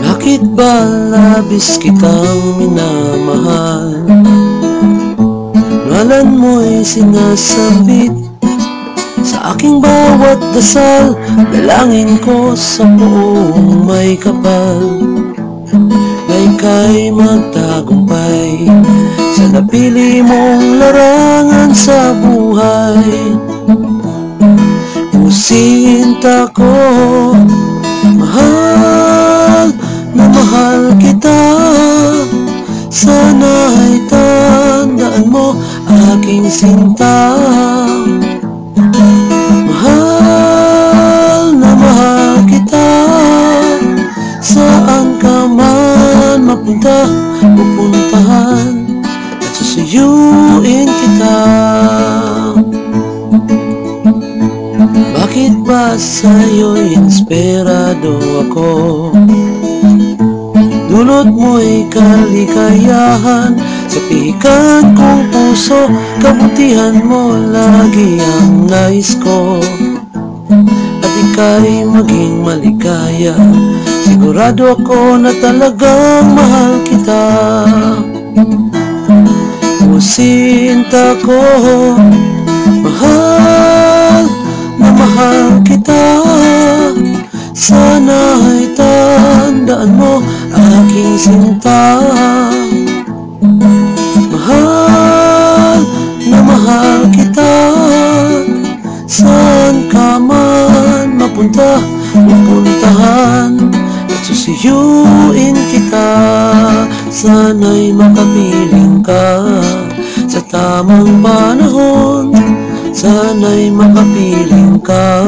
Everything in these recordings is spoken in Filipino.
Bakit ba labis kitang minamahal? Ngalan mo'y sinasabit sa aking bawat dasal. Dalangin ko sa buong may kapal na ika'y magtagumpay sa napili mong larangan sa buhay. Pusinta ko, mahal na mahal kita. Sana'y tandaan mo aking sinta. Mahal na mahal kita. Saan ka man mapunta, pupuntahan at susuyuin kita. Bakit ba sa'yo'y inspirado ako? Dulot mo'y kaligayahan sa pihikan kong puso. Kabutihan mo lagi ang nais ko, at ika'y maging maligaya. Sigurado ako na talagang mahal kita. Pusinta ko, mahal na mahal kita. Sana'y tandaan mo aking sinta. Mahal na mahal kita. Saan ka man mapunta, pupuntahan at susuyuin kita. Sana'y makapiling ka sa tamang panahon. Sana'y makapiling ka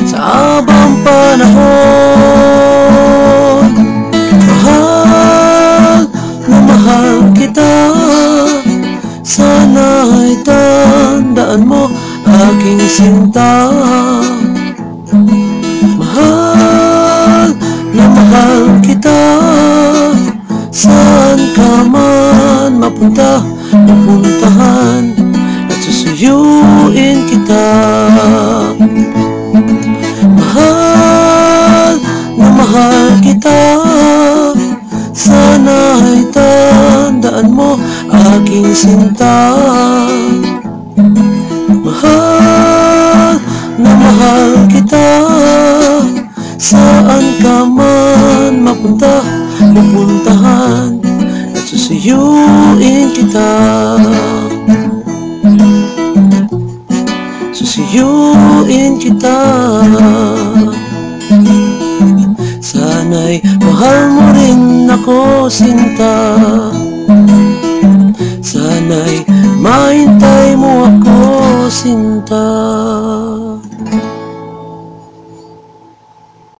sa habang panahon. Mahal na mahal kita. Sana'y tandaan mo aking sinta. Mahal na mahal kita. Saan ka man mapunta, pupuntahan at susuyuin kita. Mahal na mahal kita. Sana'y tandaan mo aking sinta. Mahal na mahal kita. Saan ka man mapunta, pupuntahan at susuyuin kita. Susuyuin kita. Sana'y mahal mo rin ako, sinta. Sana'y mahintay mo ako, sinta.